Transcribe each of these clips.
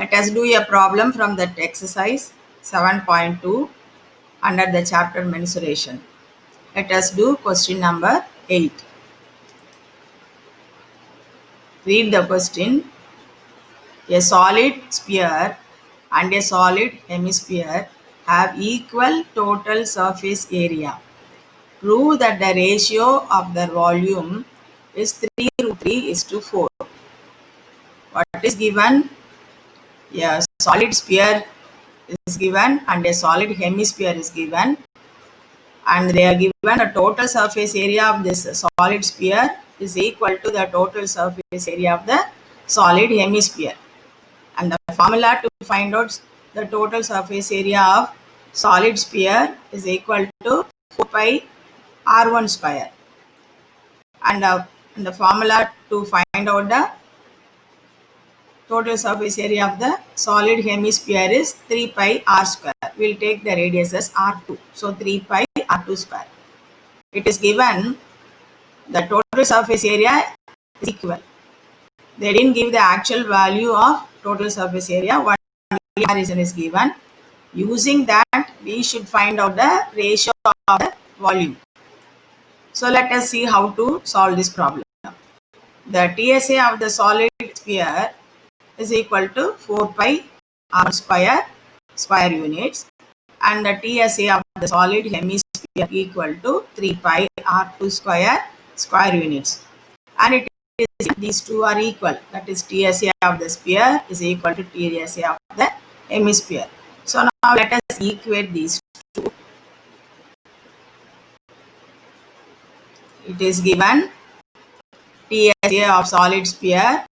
Let us do a problem from that exercise 7.2 under the chapter mensuration. Let us do question number 8. Read the question. A solid sphere and a solid hemisphere have equal total surface area. Prove that the ratio of their volume is 3√3:4. What is given? A solid sphere is given and a solid hemisphere is given, and they are given the total surface area of this solid sphere is equal to the total surface area of the solid hemisphere, and the formula to find out the total surface area of solid sphere is equal to 4 pi r1 square, and the formula to find out the total surface area of the solid hemisphere is 3 pi r square. We'll take the radius as r2. So 3 pi r2 square. It is given the total surface area is equal. They didn't give the actual value of total surface area. One reason is given. Using that, we should find out the ratio of the volume. So let us see how to solve this problem. The TSA of the solid sphere is equal to 4 pi r square units, and the TSA of the solid hemisphere equal to 3 pi r2 square units, and it is these two are equal, that is TSA of the sphere is equal to TSA of the hemisphere. So now let us equate these two. It is given TSA of solid sphere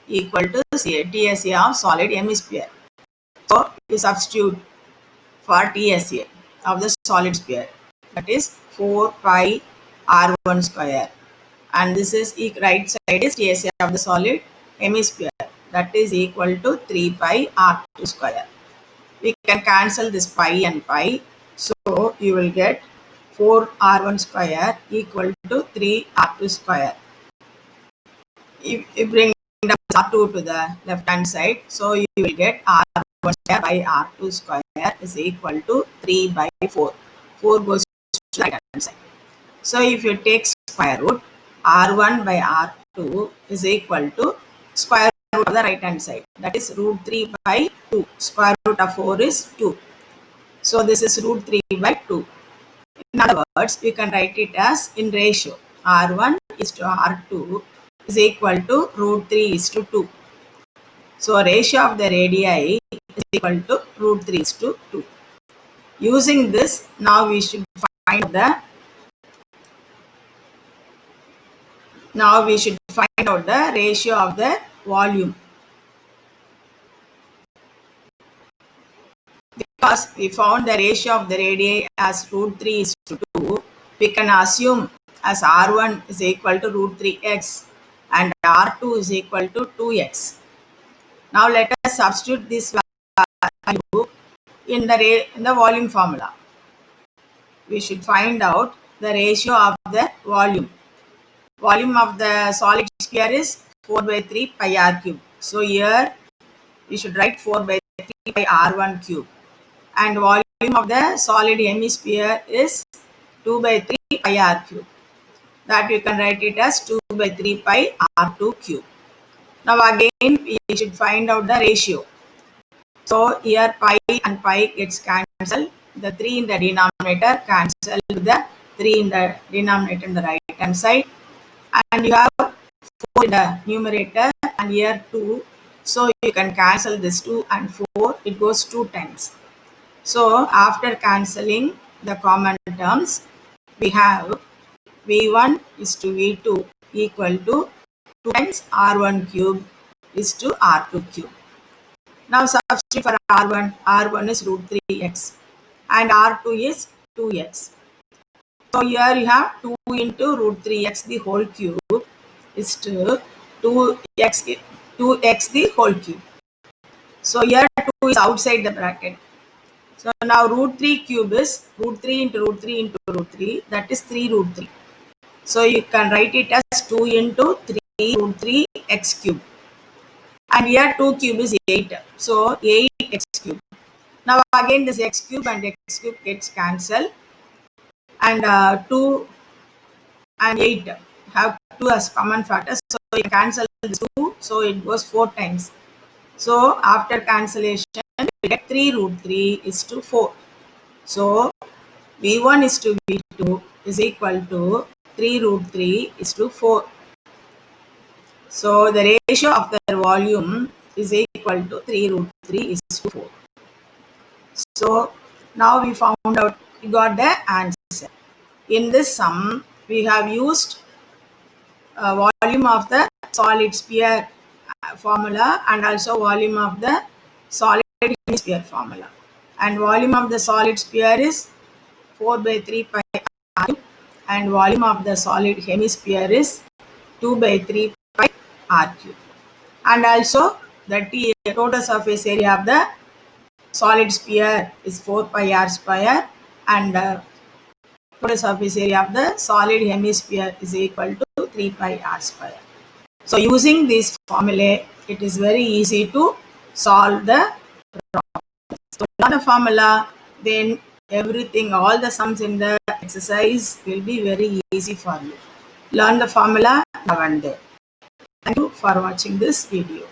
equal to TSA of solid hemisphere. So we substitute for TSA of the solid sphere, that is 4 pi r1 square, and this is right side is TSA of the solid hemisphere, that is equal to 3 pi r2 square. We can cancel this pi and pi, so you will get 4 r1 square equal to 3 r2 square. If you bring r2 to the left hand side, so you will get r1 square by r2 square is equal to 3 by 4. 4 goes to the right hand side. So if you take square root, r1 by r2 is equal to square root of the right hand side, that is root 3 by 2. Square root of 4 is 2. So this is root 3 by 2. In other words, we can write it as in ratio. R1 is to R2 is equal to root 3 is to 2. So ratio of the radii is equal to root 3 is to 2. Using this, now we should find out the ratio of the volume. Because we found the ratio of the radii as root 3 is to 2, we can assume as R1 is equal to root 3x and R2 is equal to 2x. Now let us substitute this value in the volume formula. We should find out the ratio of the volume. Volume of the solid sphere is 4 by 3 pi r cube. So here we should write 4 by 3 pi r1 cube. And volume of the solid hemisphere is 2 by 3 pi r cube. That you can write it as 2 by 3 pi r2 cube. Now again we should find out the ratio. So here pi and pi gets cancelled. The 3 in the denominator cancel with the 3 in the denominator in the right hand side. And you have 4 in the numerator and here 2. So you can cancel this 2 and 4. It goes 2 times. So after cancelling the common terms, we have V1 is to V2 equal to 2 times R1 cube is to R2 cube. Now substitute for R1. R1 is root 3x and R2 is 2x. So here you have 2 into root 3x the whole cube is to 2x the whole cube. So here 2 is outside the bracket. So now root 3 cube is root 3 into root 3 into root 3, that is 3 root 3. So you can write it as 2 into 3 root 3 x cube. and here 2 cube is 8. So 8x cube. Now again this x cube and x cube gets cancelled, and 2 and 8 have 2 as common factors. So you cancel this 2, so it goes 4 times. So after cancellation, we get 3 root 3 is to 4. So V1 is to V2 is equal to 3 root 3 is to 4. So the ratio of the volume is equal to 3 root 3 is to 4. So now we found out, we got the answer. In this sum, we have used volume of the solid sphere formula and also volume of the solid hemisphere formula. And volume of the solid sphere is 4 by 3 pi r cube, and volume of the solid hemisphere is 2 by 3 pi r cube. And also the total surface area of the solid sphere is 4 pi r square, and total surface area of the solid hemisphere is equal to 3 pi r square. So using this formula, it is very easy to solve the problem. So learn the formula, then everything, all the sums in the exercise will be very easy for you. Learn the formula now and then. Thank you for watching this video.